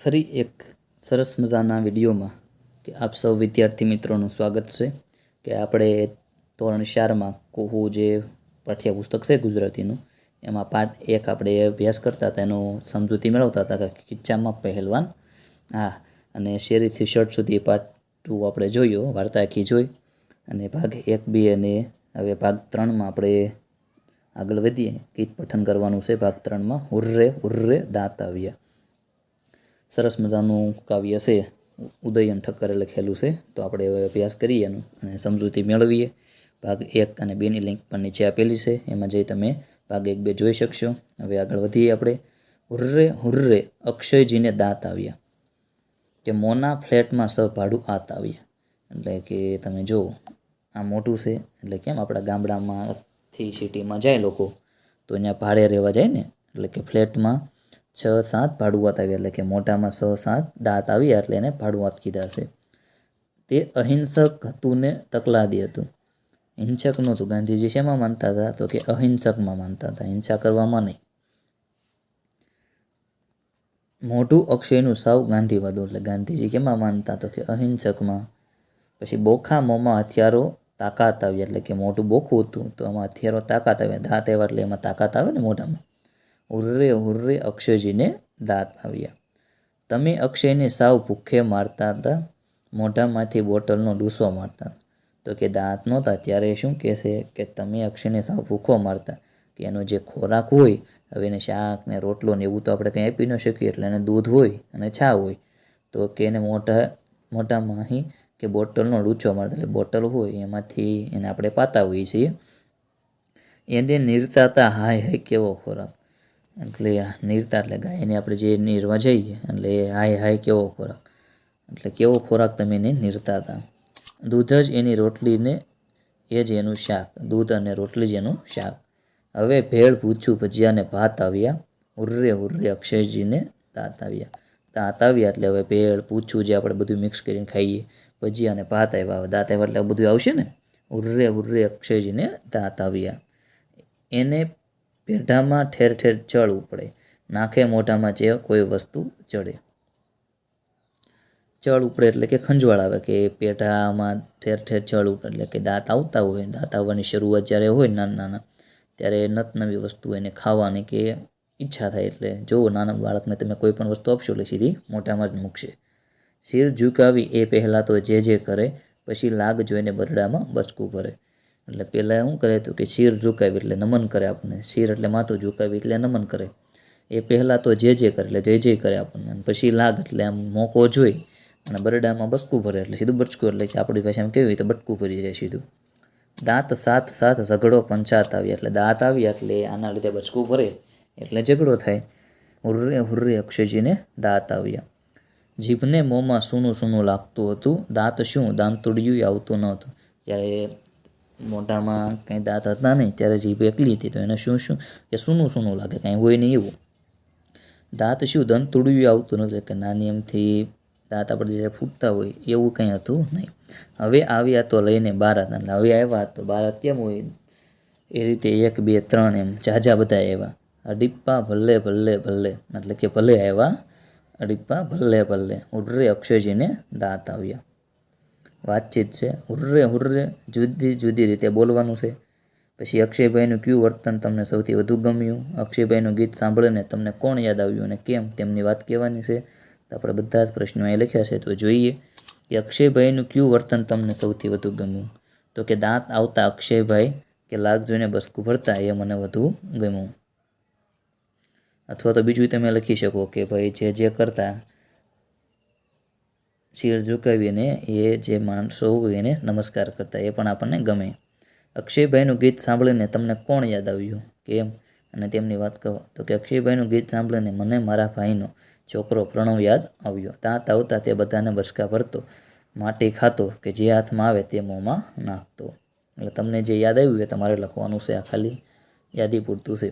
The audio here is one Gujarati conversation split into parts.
ફરી એક સરસ મજાના વિડીયોમાં કે આપ સૌ વિદ્યાર્થી મિત્રોનું સ્વાગત છે કે આપણે ધોરણ 4માં કુહુ જે પાઠ્યપુસ્તક છે ગુજરાતીનું એમાં પાઠ 1 આપણે અભ્યાસ કરતા હતા, એનું સમજૂતી મેળવતા હતા કે કિચ્ચામાં પહેલવાન. અને શેરીથી શર્ટ સુધી પાર્ટ 2 આપણે જોયો, વાર્તા આખી જોઈ અને ભાગ 1, 2 અને હવે ભાગ 3માં આપણે આગળ વધીએ. ગીત પઠન કરવાનું છે ભાગ 3માં. હુર્રે હુર્રે દાંત આવ્યા. સરસ મજાનું કાવ્ય છે, ઉદયન ઠક્કરે લખેલું છે. તો આપણે હવે અભ્યાસ કરીએ એનું અને સમજૂતી મેળવીએ. ભાગ 1 અને 2ની લિંક પણ નીચે આપેલી છે, એમાં જઈ તમે ભાગ 1, 2 જોઈ શકશો. હવે આગળ વધીએ આપણે. હુર્રે હુર્રે અક્ષયજીને દાંત આવ્યા, કે મોના ફ્લેટમાં ભાડું આત આવ્યા. એટલે કે તમે જુઓ, આ મોટું છે એટલે કેમ આપણા ગામડામાંથી સિટીમાં જાય લોકો તો અહીંયા ભાડે રહેવા જાય ને, એટલે કે ફ્લેટમાં 6-7 ભાડુઆત આવ્યા. એટલે કે મોટામાં 6-7 દાંત આવ્યા એટલે એને ભાડુઆત કીધા છે. તે અહિંસક હતું ને તકલાદી હતું. હિંસક નહોતું. ગાંધીજી શેમાં માનતા હતા? તો કે અહિંસકમાં માનતા હતા, હિંસા કરવામાં નહીં. મોઢું અક્ષયનું સાવ ગાંધીવાદું. એટલે ગાંધીજી કેમાં માનતા? તો કે અહિંસકમાં. પછી બોખા મોંમાં હથિયારો તાકાત આવ્યા. એટલે કે મોઢું બોખું હતું તો આમાં હથિયારો તાકાત આવ્યા. દાંત આવ્યા એટલે એમાં તાકાત આવે ને મોઢામાં. હુર્રે હુર્રે અક્ષયજીને દાંત આવ્યા. તમે અક્ષયને સાવ ભૂખે મારતા હતા, મોઢામાંથી બોટલનો ડૂસો મારતા હતા. તો કે દાંત નહોતા ત્યારે શું કહેશે કે તમે અક્ષયને સાવ ભૂખો મારતા, કે એનો જે ખોરાક હોય, હવે એને શાક ને રોટલો ને એવું તો આપણે કંઈ આપી ન શકીએ, એટલે એને દૂધ હોય અને છા હોય તો કે એને મોઢામાં અહીં કે બોટલનો ડૂચો મારતા. એટલે બોટલ હોય એમાંથી એને આપણે પાતા હોઈએ છીએ. એને નીરતાતા હાય હાય કેવો ખોરાક. એટલે નીરતા એટલે ગાયને આપણે જે નીરવા જઈએ એટલે હાય હાય કેવો ખોરાક, એટલે કેવો ખોરાક તમે એને નીરતા હતા. દૂધ જ એની રોટલીને એ જ એનું શાક. દૂધ અને રોટલી જ એનું શાક. હવે ભેળ પૂછ્યું ભજીયાને ભાત આવ્યા. હુર્રે હુર્રે અક્ષયજીને દાંત આવ્યા. દાંત આવ્યા એટલે હવે ભેળ પૂછ્યું જે આપણે બધું મિક્સ કરીને ખાઈએ, ભજીયા અને ભાત આવ્યા. દાંત આવ્યા એટલે બધું આવશે ને. હુર્રે હુર્રે અક્ષયજીને દાંત આવ્યા. એને પેઢામાં ઠેર ઠેર ચળ ઉપડે, નાખે મોઢામાં જે કોઈ વસ્તુ ચડે. ચળ ઉપડે એટલે કે ખંજવાળ આવે, કે પેઢામાં ઠેર ઠેર ચળ ઉપડે એટલે કે દાંત આવતા હોય. દાંત આવવાની શરૂઆત જ્યારે હોય નાના નાના ત્યારે નવી વસ્તુ એને ખાવાની કે ઈચ્છા થાય. એટલે જુઓ, નાના બાળકને તમે કોઈ પણ વસ્તુ આપશો એટલે સીધી મોઢામાં જ મૂકશે. શિર ઝુકાવી એ પહેલાં તો જે કરે, પછી લાગ જોઈને બરડામાં બચકું ભરે. એટલે પહેલાં શું કરે તો કે શિર ઝુકાવી એટલે નમન કરે આપણને. શિર એટલે માથું ઝુકાવી એટલે નમન કરે. એ પહેલાં તો જે કરે એટલે જય કરે આપણને. પછી લાગ એટલે આમ મોકો જોઈ અને બરડામાં બચકું ભરે. એટલે સીધું બચકું એટલે કે આપણી ભાષામાં કેવી તો બટકું ભરી જાય સીધું. દાંત સાત સાત ઝઘડો પંચાત આવ્યા. એટલે દાંત આવ્યા એટલે આના લીધે બચકું ભરે એટલે ઝઘડો થાય. હુર્રે હુર્રે અક્ષયજીને દાંત આવ્યા. જીભને મોંમાં સૂનું સૂનું લાગતું હતું. દાંત શું દાંતોડિયું આવતું ન હતું. જ્યારે મોઢામાં કંઈ દાંત હતા નહીં ત્યારે જીભ એકલી હતી તો એને શું કે સૂનું સૂનું લાગે, કાંઈ હોય નહીં એવું. દાંત શું દંતોડિયું આવતું નહોતું, કે નાની એમથી દાંત આપણે જ્યારે ફૂટતા હોય એવું કંઈ હતું નહીં. હવે આવ્યા તો લઈને બારાત. એટલે હવે આવ્યા તો બારાત કેમ હોય એ રીતે 1, 2, 3 એમ ઝાઝા બધા આવ્યા. અડીપ્પા ભલે ભલે ભલે, એટલે કે ભલે આવ્યા અડીપ્પા ભલે ભલે. હુર્રે અક્ષયજીને દાંત આવ્યા. વાતચીત છે. હુર્રે હુર્રે જુદી જુદી રીતે બોલવાનું છે. પછી અક્ષયભાઈનું કયું વર્તન તમને સૌથી વધુ ગમ્યું? અક્ષયભાઈનું ગીત સાંભળીને તમને કોણ યાદ આવ્યું અને કેમ? તેમની વાત કહેવાની છે. તો આપણે બધા જ પ્રશ્નો અહીં લખ્યા છે, તો જોઈએ કે અક્ષયભાઈનું કયું વર્તન તમને સૌથી વધુ ગમ્યું? તો કે દાંત આવતા અક્ષયભાઈ કે લાગ જોઈને બસકું ભરતા એ મને વધુ ગમ્યું. અથવા તો બીજું તમે લખી શકો કે ભાઈ જે કરતા શિર ઝુકાવીને એ જે માણસો હોય એને નમસ્કાર કરતા એ પણ આપણને ગમે. અક્ષયભાઈનું ગીત સાંભળીને તમને કોણ યાદ આવ્યું, કેમ અને તેમની વાત કહો? તો કે અક્ષયભાઈનું ગીત સાંભળીને મને મારા ભાઈનો છોકરો પ્રણવ યાદ આવ્યો. દાંત આવતા તે બધાને બચકા ભરતો, માટી ખાતો, કે જે હાથમાં આવે તે મોંમાં નાખતો. એટલે તમને જે યાદ આવ્યું એ તમારે લખવાનું છે. આ ખાલી યાદી પૂરતું છે.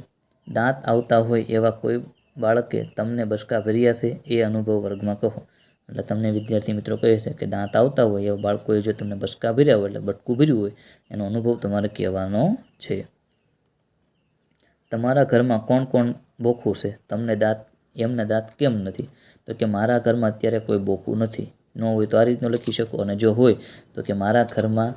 દાંત આવતા હોય એવા કોઈ બાળકે તમને બચકા ભર્યા છે એ અનુભવ વર્ગમાં કહો. એટલે તમને વિદ્યાર્થી મિત્રો કહે છે કે દાંત આવતા હોય એવા બાળકોએ જો તમને બચકા ભર્યા હોય એટલે બટકું ભર્યું હોય એનો અનુભવ તમારે કહેવાનો છે. તમારા ઘરમાં કોણ કોણ બોખું છે? તમને દાંત એમના દાંત કેમ નથી? તો કે મારા ઘરમાં અત્યારે કોઈ બોખું નથી. ન હોય તો આ રીતનું લખી શકો, અને જો હોય તો કે મારા ઘરમાં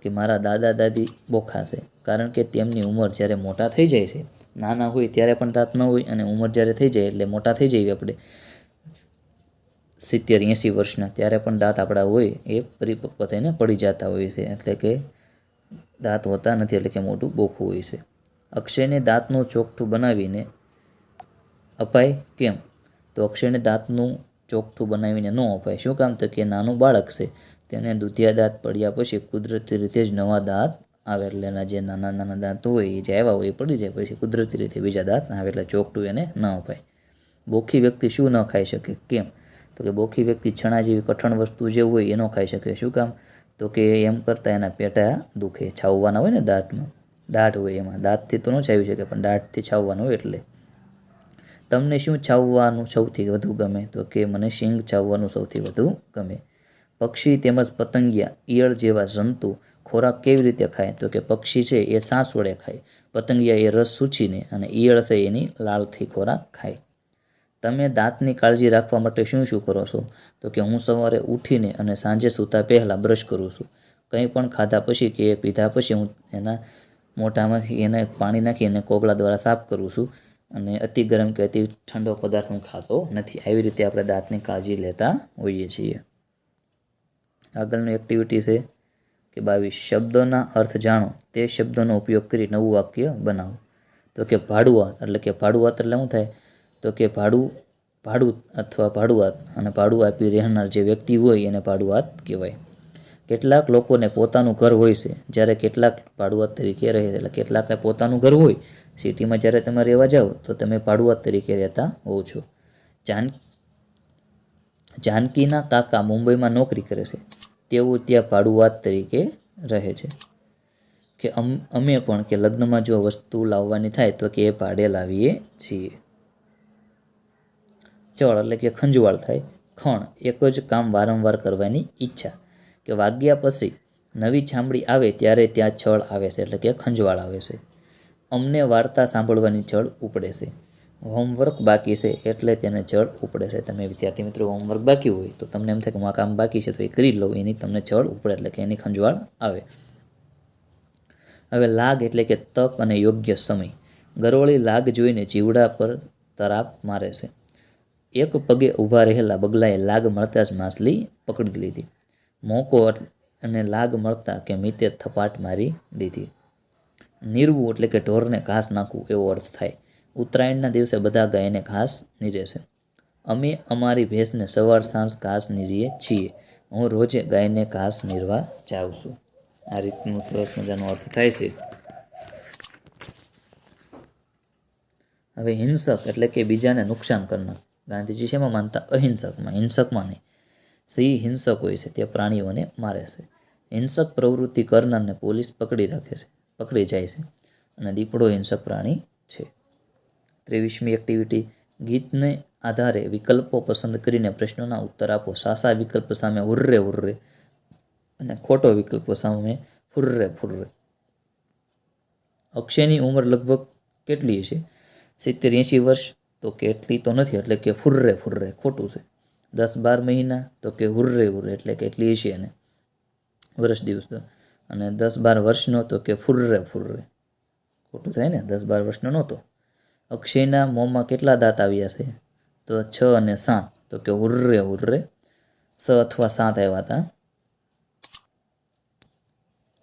કે મારા દાદા દાદી બોખા છે, કારણ કે તેમની ઉંમર જ્યારે મોટા થઈ જાય છે, નાના હોય ત્યારે પણ દાંત ન હોય, અને ઉંમર જ્યારે થઈ જાય એટલે મોટા થઈ જઈએ આપણે 70-80 વર્ષના, ત્યારે પણ દાંત આપણા હોય એ પરિપક્વ થઈને પડી જતા હોય છે, એટલે કે દાંત હોતા નથી, એટલે કે મોટું બોખું હોય છે. અક્ષયને દાંતનું ચોકઠું બનાવીને અપાય કેમ? તો અક્ષયને દાંતનું ચોકઠું બનાવીને ન અપાય. શું કામ? તો કે નાનું બાળક છે, તેને દૂધિયા દાંત પડ્યા પછી કુદરતી રીતે જ નવા દાંત આવે, એટલે એના જે નાના નાના દાંત હોય એ જે આવ્યા હોય એ પડી જાય, પછી કુદરતી રીતે બીજા દાંત આવે, એટલે ચોકઠું એને ન અપાય. બોખી વ્યક્તિ શું ન ખાઈ શકે? કેમ? તો કે બોખી વ્યક્તિ છણા જેવી કઠણ વસ્તુ જે હોય એ ન ખાઈ શકે. શું કામ? તો કે એમ કરતાં એના પેટા દુખે. છાવવાના હોય ને દાંતમાં, દાઢ હોય એમાં, દાંતથી તો ન છાવી શકે પણ દાઢથી છાવવાનું હોય એટલે. તમને શું છાવવાનું સૌથી વધુ ગમે? તો કે મને શીંગ છાવવાનું સૌથી વધુ ગમે. પક્ષી તેમજ પતંગિયા, ઈયળ જેવા જંતુ ખોરાક કેવી રીતે ખાય? તો કે પક્ષી છે એ શ્વાસ વડે ખાય, પતંગિયા એ રસ સૂચીને, અને ઈયળ છે એની લાળથી ખોરાક ખાય. તમે દાંતની કાળજી રાખવા માટે શું શું કરો છો? તો કે હું સવારે ઉઠીને અને સાંજે સૂતા પહેલાં બ્રશ કરું છું. કંઈ પણ ખાધા પછી કે પીધા પછી હું એના મોઢામાંથી એને પાણી નાખી અને કોગળા દ્વારા સાફ કરું છું, અને અતિ ગરમ કે અતિ ઠંડો પદાર્થ હું ખાતો નથી. આવી રીતે આપણે દાંતની કાળજી લેતા હોઈએ છીએ. આગળની એક્ટિવિટી છે કે 22 શબ્દોના અર્થ જાણો, તે શબ્દોનો ઉપયોગ કરી નવું વાક્ય બનાવો. તો કે ભાડુઆત, એટલે કે ભાડુઆત એટલે શું થાય? તો કે ભાડું અથવા ભાડુઆત, અને ભાડું આપી રહેનાર જે વ્યક્તિ હોય એને ભાડુઆત કહેવાય. કેટલાક લોકોને પોતાનું ઘર હોય છે, જ્યારે કેટલાક ભાડુઆત તરીકે રહે છે. એટલે કેટલાકને પોતાનું ઘર હોય, સિટીમાં જ્યારે તમે રહેવા જાઓ તો તમે ભાડુઆત તરીકે રહેતા હોવ છો. જાનકીના કાકા મુંબઈમાં નોકરી કરે છે, તેઓ ત્યાં ભાડુઆત તરીકે રહે છે. કે અમે પણ કે લગ્નમાં જો વસ્તુ લાવવાની થાય તો કે એ ભાડે લાવીએ છીએ. ચળ એટલે કે ખંજવાળ થાય. ખણ એક જ કામ વારંવાર કરવાની ઈચ્છા. કે વાગ્યા પછી નવી છામડી આવે ત્યારે ત્યાં છળ આવે છે, એટલે કે ખંજવાળ આવે છે. અમને વાર્તા સાંભળવાની છળ ઉપડે છે. હોમવર્ક બાકી છે એટલે તેને છળ ઉપડે છે. તમે વિદ્યાર્થી મિત્રો હોમવર્ક બાકી હોય તો તમને એમ થાય કે હું આ કામ બાકી છે તો એ કરી લઉં, એની તમને છળ ઉપડે, એટલે કે એની ખંજવાળ આવે. હવે લાગ એટલે કે તક અને યોગ્ય સમય. ગરોળી લાગ જોઈને જીવડા પર તરાપ મારે છે. એક પગે ઊભા રહેલા બગલાએ લાગ મળતા જ માછલી પકડી લીધી. મોકો અને લાગ મળતા કે મિતે થપાટ મારી દીધી. નીરવું એટલે કે ઢોરને ઘાસ નાખવું એવો અર્થ થાય. ઉત્તરાયણના દિવસે બધા ગાયને ઘાસ નીરે છે. અમે અમારી ભેંસને સવાર સાંજ ઘાસ નીરીએ છીએ. હું રોજે ગાયને ઘાસ નીરવા જાઉં છું. આ રીતનું સરસ મજાનો અર્થ થાય છે. હવે હિંસક એટલે કે બીજાને નુકસાન કરનાર. ગાંધીજી શેમાં માનતા? અહિંસકમાં. હિંસકમાં નહીં. સિંહ હિંસક હોય છે, તે પ્રાણીઓને મારે છે. હિંસક પ્રવૃત્તિ કરનારને પોલીસ પકડી જાય છે, અને દીપડો હિંસક પ્રાણી છે. 23મી એક્ટિવિટી, ગીતને આધારે વિકલ્પો પસંદ કરીને પ્રશ્નોના ઉત્તર આપો. સાચા વિકલ્પ સામે હુર્રે હુર્રે, અને ખોટો વિકલ્પો સામે ફુર્રે ફુર્રે. અક્ષયની ઉંમર લગભગ કેટલી છે? 70-80 વર્ષ. તો કે એટલી તો નથી, એટલે કે ફુર્રે ફુર્રે ખોટું છે. 10-12 મહિના, તો કે હુર્રે હુર્રે, એટલે કે એટલી છે એને વર્ષ દિવસ. અને 10-12 વર્ષનો, તો કે ફુર્રે ફુર્રે ખોટું થાય ને, 10-12 વર્ષનો નહોતો. અક્ષયના મોંમાં કેટલા દાંત આવ્યા છે? તો 6 અને 7, તો કે હુર્રે હુર્રે 6 અથવા 7 આવ્યા હતા.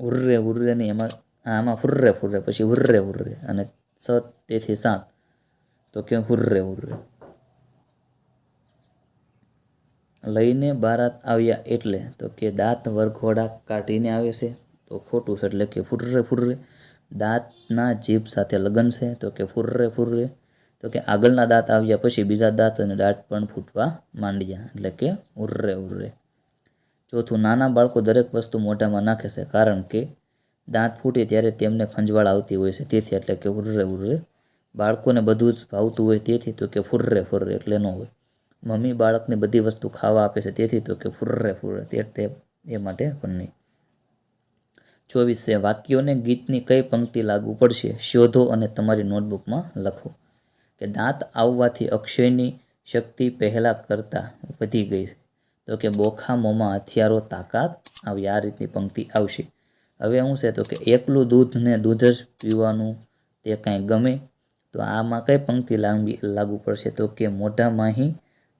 હુર્રે હુર્રે નહીં, આમાં ફુર્રે ફુર્રે, પછી હુર્રે હુર્રે, અને 6 તેથી 7, તો કે હુર્રે હુર્રે. લઈને બારાત આવ્યા એટલે, તો કે દાંત વરઘોડા કાઢીને આવે છે, તો ખોટું છે, એટલે કે ફુર્રે ફુર્રે. દાંતના જીભ સાથે લગન છે, તો કે ફુર્રે ફુર્રે. તો કે આગળના દાંત આવ્યા પછી બીજા દાંત અને દાંત પણ ફૂટવા માંડ્યા, એટલે કે હુર્રે હુર્રે. ચોથું, નાના બાળકો દરેક વસ્તુ મોઢામાં નાખે છે, કારણ કે દાંત ફૂટે ત્યારે તેમને ખંજવાળ આવતી હોય છે, તેથી, એટલે કે હુર્રે હુર્રે. બાળકોને બધું જ ભાવતું હોય તેથી, તો કે ફુર્રે ફુર્રે, એટલે ન હોય. મમ્મી બાળકને બધી વસ્તુ ખાવા આપે છે તેથી, તો કે ફુર્રે ફુર્રે, એ માટે પણ નહીં. 24 છે, વાક્યોને ગીતની કઈ પંક્તિ લાગુ પડશે? શોધો અને તમારી નોટબુકમાં લખો. કે દાંત આવવાથી અક્ષયની શક્તિ પહેલાં કરતાં વધી ગઈ છે. તો કે બોખા મોંમાં હથિયારો તાકાત આવી, આ રીતની પંક્તિ આવશે. હવે શું છે તો કે એકલું દૂધ ને દૂધ જ પીવાનું તે કાંઈ ગમે. તો આમાં કઈ પંક્તિ લાગુ પડશે તો કે મોઢામાં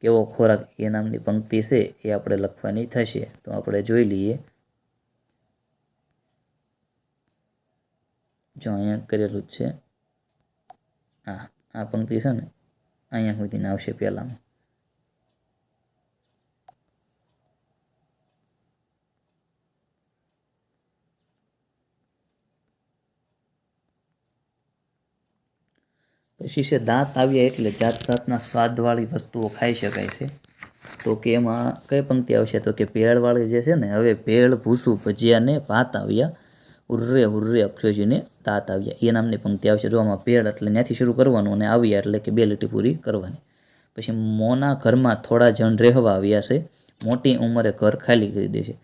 કેવો ખોરાક એ નામની પંક્તિ છે એ આપણે લખવાની થશે. તો આપણે જોઈ લઈએ. જો અહીંયા કરેલું જ છે. આ પંક્તિ છે ને અહીંયા સુધીને આવશે પહેલામાં. પછી છે દાંત આવ્યા એટલે જાત જાતના સ્વાદવાળી વસ્તુઓ ખાઈ શકાય છે. તો કે એમાં કઈ પંક્તિ આવશે તો કે ભેળવાળી જે છે ને, હવે ભેળ ભૂસું ભજીયા ને ભાત આવ્યા, હુર્રે હુર્રે અક્ષયજીને દાંત આવ્યા, એ નામની પંક્તિ આવશે. જો આમાં ભેળ એટલે ત્યાંથી શરૂ કરવાનું અને આવ્યા એટલે કે 2 લીટી પૂરી કરવાની. પછી મોના ઘરમાં થોડા જણ રહેવા આવ્યા છે, મોટી ઉંમરે ઘર ખાલી કરી દે છે.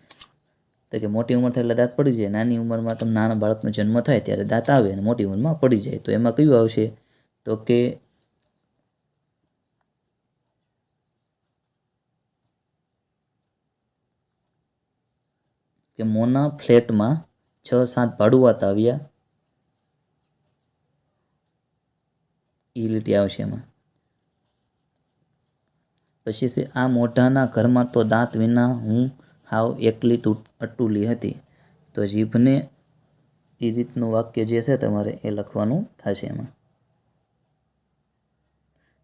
તો કે મોટી ઉંમર થાય એટલે દાંત પડી જાય. નાની ઉંમરમાં તમે નાના બાળકનો જન્મ થાય ત્યારે દાંત આવે અને મોટી ઉંમરમાં પડી જાય. તો એમાં કયું આવશે તો કે મોના ફ્લેટમાં 6-7 ભાડુઆત આવ્યા, એ લીટી આવશે એમાં. પછી છે આ મોઢાના ઘરમાં તો દાંત વિના હું હાવ એકલી અટુલી હતી. તો જીભને એ રીતનું વાક્ય જે છે તમારે એ લખવાનું થશે એમાં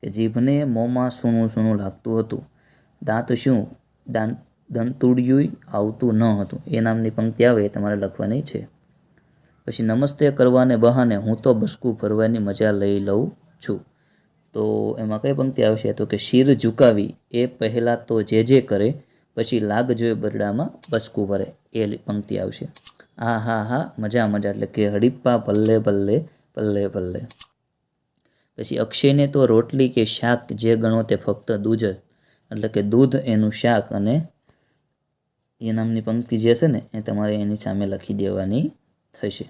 કે જીભને મોંમાં સૂનું સૂનું લાગતું હતું, દાંત શું દંતુડિયું આવતું ન હતું, એ નામની પંક્તિ આવે એ તમારે લખવાની છે. પછી નમસ્તે કરવાને બહાને હું તો બસકું ભરવાની મજા લઈ લઉં છું. તો એમાં કઈ પંક્તિ આવશે તો કે શિર ઝુકાવી એ પહેલાં તો જે કરે, પછી લાગ જોઈએ બરડામાં બસકું ભરે, એ પંક્તિ આવશે. હા મજા મજા એટલે કે હડીપ્પા ભલ્લે ભલ્લે ભલ્લે ભલ્લે. પછી અક્ષયને તો રોટલી કે શાક જે ગણો તે ફક્ત દૂધ જ, એટલે કે દૂધ એનું શાક, અને એ નામની પંક્તિ જે છે ને એ તમારે એની સામે લખી દેવાની થશે.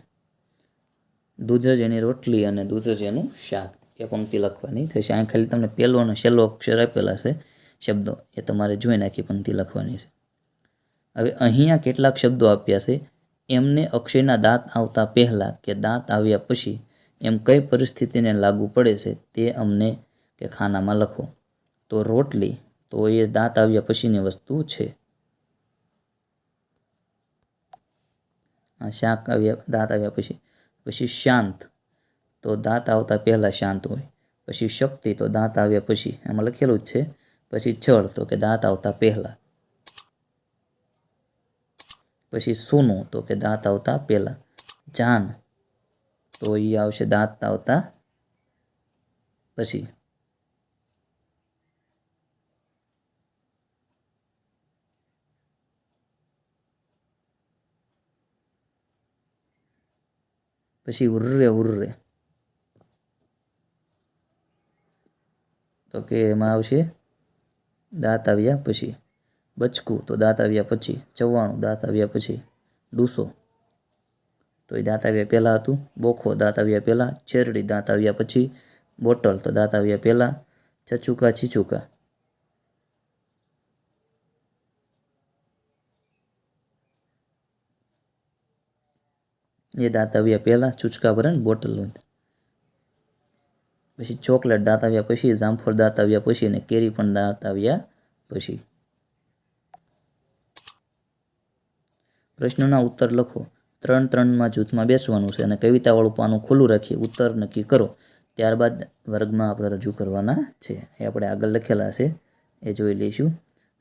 દૂધ જ એની રોટલી અને દૂધ જ એનું શાક, એ પંક્તિ લખવાની થશે. અહીં ખાલી તમને પહેલો અને છેલ્લો અક્ષર આપેલા છે શબ્દો, એ તમારે જોઈને આખી પંક્તિ લખવાની છે. હવે અહીંયા કેટલાક શબ્દો આપ્યા છે. એમને અક્ષયના દાંત આવતા પહેલાં કે દાંત આવ્યા પછી એમ કઈ પરિસ્થિતિને લાગુ પડે છે તે અમને કે ખાનામાં લખો. તો રોટલી તો એ દાંત આવ્યા પછીની વસ્તુ છે. શાક દાંત આવ્યા પછી. પછી શાંત તો દાંત આવતા પહેલાં શાંત હોય. પછી શક્તિ તો દાંત આવ્યા પછી, એમાં લખેલું જ છે. પછી છળ તો કે દાંત આવતા પહેલાં. પછી સોનું તો કે દાંત આવતા પહેલાં. જાન તો એ આવશે દાંત આવતા પછી. પછી હુર્રે હુર્રે તો કે એમાં આવશે દાંત આવ્યા પછી. બચકું તો દાંત આવ્યા પછી. 94 દાંત આવ્યા પછી. ડૂસો તો એ દાંત આવ્યા પહેલાં હતું. બોખો દાંત આવ્યા પહેલાં. ચેરડી દાંત આવ્યા પછી. બોટલ તો દાંત આવ્યા પહેલાં. છચુકા છીચુકા એ દાંત આવ્યા પહેલાં. ચૂચકા ભરે ને બોટલ. પછી ચોકલેટ દાંત આવ્યા પછી. જામફળ દાંત આવ્યા પછી. અને કેરી પણ દાંત આવ્યા પછી. પ્રશ્નના ઉત્તર લખો. 3-3 જૂથમાં બેસવાનું છે અને કવિતાવાળું પાનું ખુલ્લું રાખી ઉત્તર નક્કી કરો. ત્યારબાદ વર્ગમાં આપણે રજૂ કરવાના છે. એ આપણે આગળ લખેલા છે, એ જોઈ લઈશું.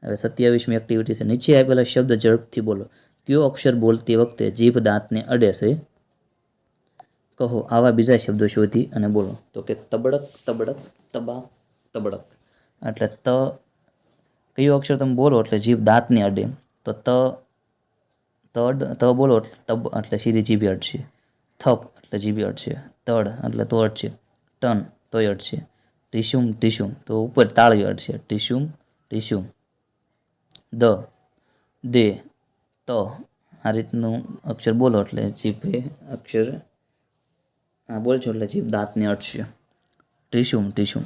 હવે 27મી એક્ટિવિટી છે. નીચે આપેલા શબ્દ ઝડપથી બોલો. કયો અક્ષર બોલતી વખતે જીભ દાંતને અડે છે? કહો. આવા બીજા શબ્દો શોધી અને બોલો. તો કે તબડક તબડક, તબા તબડક. એટલે કયો અક્ષર તમે બોલો એટલે જીભ દાંતને અડે. તો ત બોલો એટલે તબ એટલે સીધી જીભે અડશે. થપ એટલે જીભે અડશે. તડ એટલે તો અડશે. ટન તોય અડશે. ટીશુમ ટીશુમ તો ઉપર તાળી અડશે. ટીશુમ ટીશુમ. દે ત આ રીતનું અક્ષર બોલો એટલે જીભે અક્ષર બોલશો એટલે જીભ દાંતને અડશે. ટીસ્યુમ.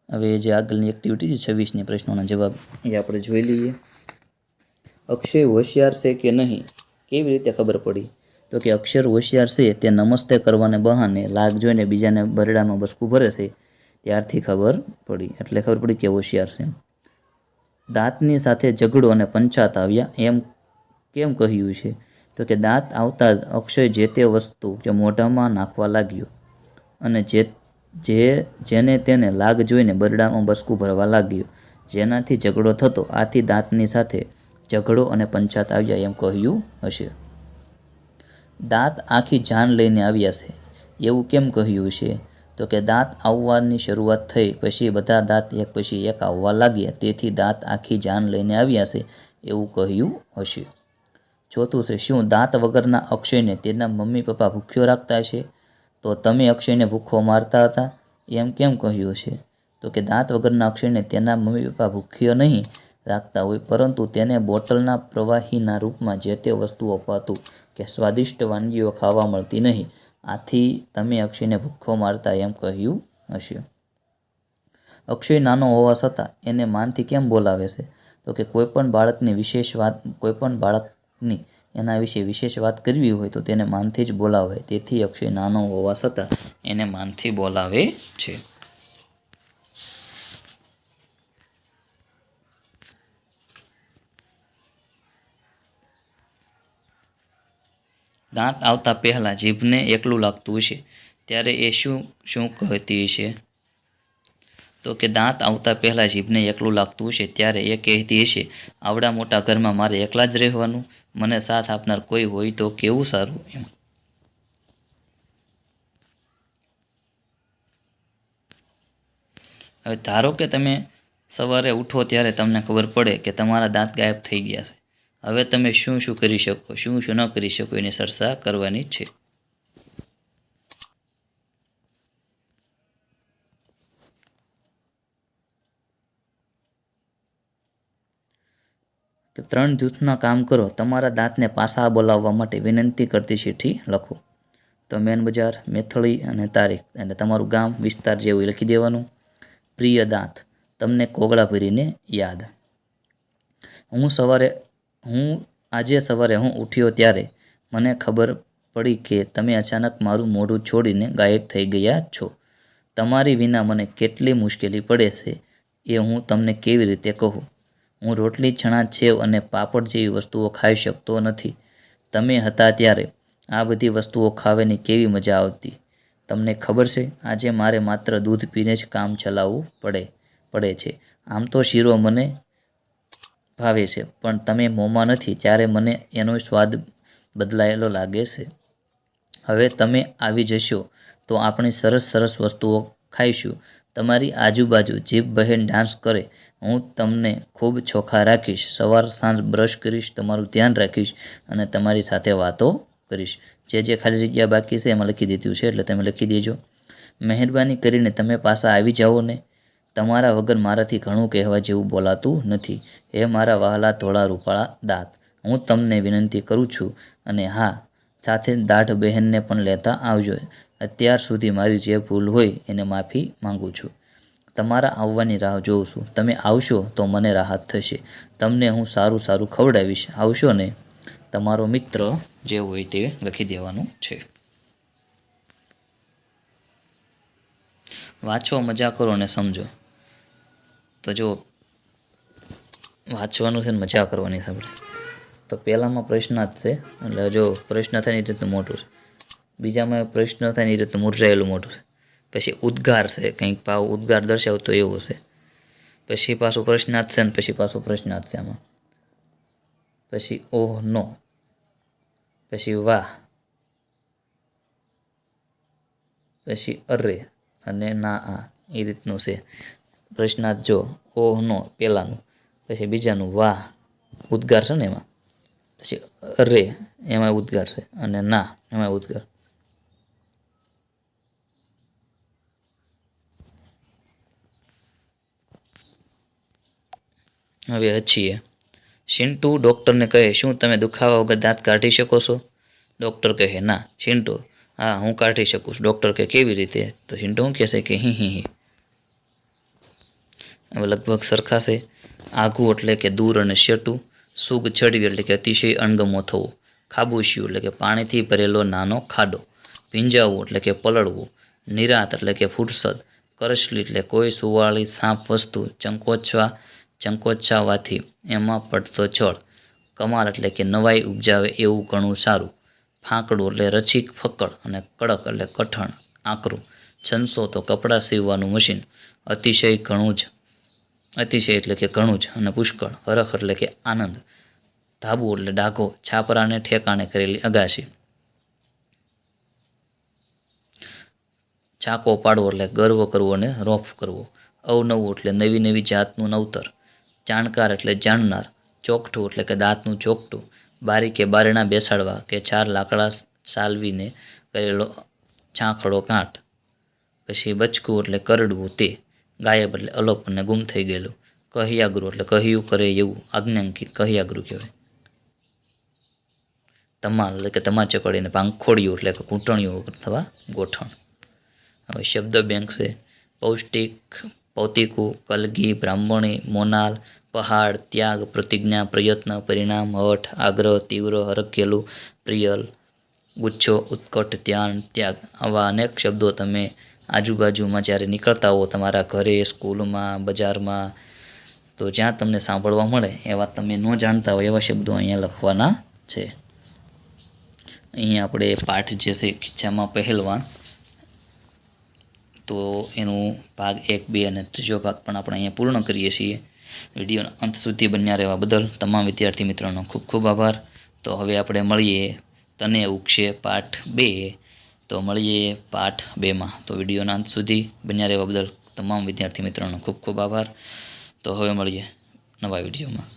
હવે જે આગળની એક્ટિવિટી છે 26ની પ્રશ્નોના જવાબ એ આપણે જોઈ લઈએ. અક્ષય હોશિયાર છે કે નહીં કેવી રીતે ખબર પડી? તો કે અક્ષર હોશિયાર છે તે નમસ્તે કરવાને બહાને લાગ જોઈને બીજાને બરડામાં બસકું ભરે છે ત્યારથી ખબર પડી. એટલે ખબર પડી કે હોશિયાર છે. દાંતની સાથે ઝઘડો અને પંચાત આવ્યા એમ કેમ કહ્યું છે? તો કે દાંત આવતા જ અક્ષય જે તે વસ્તુ કે મોઢામાં નાખવા લાગ્યો અને જેને તેને લાગ જોઈને બરડામાં બસકું ભરવા લાગ્યો, જેનાથી ઝઘડો થતો. આથી દાંતની સાથે ઝઘડો અને પંચાત આવ્યા એમ કહ્યું હશે. દાંત આખી જાન લઈને આવ્યા છે એવું કેમ કહ્યું છે? તો કે દાંત આવવાની શરૂઆત થઈ પછી બધા દાંત એક પછી એક આવવા લાગ્યા, તેથી દાંત આખી જાન લઈને આવ્યા છે એવું કહ્યું હશે. ચોથું છે, શું દાંત વગરના અક્ષયને તેના મમ્મી પપ્પા ભૂખ્યો રાખતા હશે? તો તમે અક્ષયને ભૂખો મારતા હતા એમ કેમ કહ્યું છે? તો કે દાંત વગરના અક્ષયને તેના મમ્મી પપ્પા ભૂખ્યો નહીં રાખતા હોય, પરંતુ તેને બોટલના પ્રવાહીના રૂપમાં જે તે વસ્તુ અપાતું કે સ્વાદિષ્ટ વાનગીઓ ખાવા મળતી નહીં, આથી તમે અક્ષયને ભૂખ્યો મારતા એમ કહ્યું હશે. અક્ષય નાનો હોવા છતાં એને માનથી કેમ બોલાવે છે? તો કે કોઈપણ બાળકની એના વિશે વિશેષ વાત કરવી હોય તો તેને માનથી જ બોલાવે, તેથી અક્ષય નાનો હોવા છતાં એને માનથી બોલાવે છે. દાંત આવતા પહેલાં જીભને એકલું લાગતું હશે ત્યારે એ શું કહેતી હશે? તો કે દાંત આવતા પહેલાં જીભને એકલું લાગતું હશે ત્યારે એ કહેતી હશે, આવડા મોટા ઘરમાં મારે એકલા જ રહેવાનું, મને સાથ આપનાર કોઈ હોય તો કેવું સારું એમ. હવે ધારો કે તમે સવારે ઉઠો ત્યારે તમને ખબર પડે કે તમારા દાંત ગાયબ થઈ ગયા છે. હવે તમે શું કરી શકો, શું ન કરી શકો એની ચર્ચા કરવાની છે. કે 3 જૂથના કામ કરો. તમારા દાંતને પાછા બોલાવવા માટે વિનંતી કરતી ચિઠ્ઠી લખો. તો મેન બજાર, મેથળી અને તારીખ એટલે તમારું ગામ વિસ્તાર જેવું લખી દેવાનું. પ્રિય દાંત, તમને કોગળા ભરીને યાદ. આજે સવારે હું ઉઠ્યો ત્યારે મને ખબર પડી કે તમે અચાનક મારું મોઢું છોડીને ગાયબ થઈ ગયા છો. તમારી વિના મને કેટલી મુશ્કેલી પડે છે એ હું તમને કેવી રીતે કહું. હું રોટલી, છણા, સેવ અને પાપડ જેવી વસ્તુઓ ખાઈ શકતો નથી. તમે હતા ત્યારે આ બધી વસ્તુઓ ખાવાની કેવી મજા આવતી. તમને ખબર છે, આજે મારે માત્ર દૂધ પીને જ કામ ચલાવવું પડે છે. આમ તો શીરો મને ભાવે છે, પણ તમે મોંમાં નથી ત્યારે મને એનો સ્વાદ બદલાયેલો લાગે છે. હવે તમે આવી જશો તો આપણે સરસ વસ્તુઓ ખાઈશું. તમારી આજુબાજુ જીભ બહેન ડાન્સ કરે. હું તમને ખૂબ ચોખ્ખા રાખીશ. સવાર સાંજ બ્રશ કરીશ, તમારું ધ્યાન રાખીશ અને તમારી સાથે વાતો કરીશ. જે ખાલી જગ્યા બાકી છે એમાં લખી દીધું છે એટલે તમે લખી દેજો. મહેરબાની કરીને તમે પાછા આવી જાઓ ને. તમારા વગર મારાથી ઘણું કહેવા જેવું બોલાતું નથી. હે મારા વહાલા ધોળા રૂપાળા દાંત, હું તમને વિનંતી કરું છું અને હા, સાથે દાઢ બહેનને પણ લેતા આવજો. અત્યાર સુધી મારી જે ભૂલ હોય એને માફી માંગુ છું. તમારા આવવાની રાહ જોઉં છું. તમે આવશો તો મને રાહત થશે. તમને હું સારું ખવડાવીશ. આવશો ને? તમારો મિત્ર જે હોય તે લખી દેવાનું છે. વાંચો, મજા કરો અને સમજો. તો જો વાંચવાનું છે ને મજા કરવાની છે આપણે. તો પહેલામાં પ્રશ્નાર્થ છે એટલે જો પ્રશ્ન થાય ને એ રીતનું મોટું છે. બીજામાં પ્રશ્ન થાય ને એ રીતનું મુરઝાયેલું મોટું છે. પછી ઉદ્ગાર છે, કંઈક ભાવ ઉદ્ગાર દર્શાવતો એવું છે. પછી પાછું પ્રશ્નાર્થ છે ને પછી પાછું પ્રશ્નાર્થ છે આમાં. પછી ઓહ નો, પછી વાહ, પછી અરે અને ના આ એ રીતનું છે. પ્રશ્નાર્થ જો ઓહ નો પહેલાંનું, પછી બીજાનું વાહ ઉદ્ગાર છે ને એમાં, પછી અરે એમાં ઉદ્ગાર છે અને ના એમાં ઉદ્ગાર. હવે હચીએ. શિન્ટુ ડૉક્ટરને કહે, શું તમે દુખાવા વગર દાંત કાઢી શકો છો? ડૉક્ટર કહે, ના. શિન્ટુ, હા હું કાઢી શકું છું. ડૉક્ટર કે કેવી રીતે? તો ચિંટુ શું કહેશે કે હી. હવે લગભગ સરખા છે. આઘું એટલે કે દૂર અને શેટું. સુગ ચડવી એટલે કે અતિશય અણગમો થવો. ખાબોશિયું એટલે કે પાણીથી ભરેલો નાનો ખાડો. ભીંજાવવું એટલે કે પલળવું. નિરાંત એટલે કે ફુરસદ. કરચલી એટલે કોઈ સુવાળી સાપ વસ્તુ ચંકોચાવાથી એમાં પડતો જળ. કમાલ એટલે કે નવાઈ ઉપજાવે એવું ઘણું સારું. ફાંકડું એટલે રચીક ફક્કડ અને કડક એટલે કઠણ આકરું. છંસો તો કપડાં સીવવાનું મશીન. અતિશય એટલે કે ઘણું જ અને પુષ્કળ. હરખ એટલે કે આનંદ. ધાબુ એટલે ડાઘો છાપરાને ઠેકાણે કરેલી અગાશી. છાકો પાડવો એટલે ગર્વ કરવો અને રોફ કરવો. અવનવું એટલે નવી નવી જાતનું નવતર. જાણકાર એટલે જાણનાર. ચોકઠું એટલે કે દાંતનું ચોકઠું. બારી કે બારણા બેસાડવા કે 4 લાકડા સાલવીને કરેલો છાંખડો કાંઠ. પછી બચકું એટલે કરડવું તે. ગાયબ એટલે અલોપ અને ગુમ થઈ ગયેલું. કહ્યાગૃહ એટલે કહ્યું કરે એવું આજ્ઞાંકિત કહ્યાગૃહ કહેવાય. તમાલ એટલે કે તમાચકડીને પાંખોડિયું એટલે કે ઘૂંટણિયું અથવા ગોઠણ. હવે શબ્દ બેંક છે. પૌષ્ટિક, પૌતિકું, કલગી, બ્રાહ્મણી, મોનાલ, પહાડ, ત્યાગ, પ્રતિજ્ઞા, પ્રયત્ન, પરિણામ, હઠ, આગ્રહ, તીવ્ર, હરખેલું, પ્રિયલ, ગુચ્છો, ઉત્કટ, ધ્યાન, ત્યાગ. આવા અનેક શબ્દો તમે આજુબાજુમાં જ્યારે નીકળતા હો તમારા ઘરે, સ્કૂલમાં, બજારમાં, તો જ્યાં તમને સાંભળવા મળે એવા તમે ન જાણતા હોય એવા શબ્દો અહીંયા લખવાના છે. અહીંયા આપણે પાઠ જે છે ખીચામાં પહેલવાન, તો એનું ભાગ 1, 2 અને ત્રીજો ભાગ પણ આપણે અહીંયા પૂર્ણ કરીએ છીએ. વિડીયોના અંત સુધી બન્યા રહેવા બદલ તમામ વિદ્યાર્થી મિત્રોનો ખૂબ ખૂબ આભાર. તો હવે આપણે મળીએ તને ઉગશે પાઠ 2. તો મળીએ પાઠ 2માં. તો વિડીયોના અંત સુધી બન્યા રહેવા બદલ તમામ વિદ્યાર્થી મિત્રોનો ખૂબ ખૂબ આભાર. તો હવે મળીએ નવા વિડીયોમાં.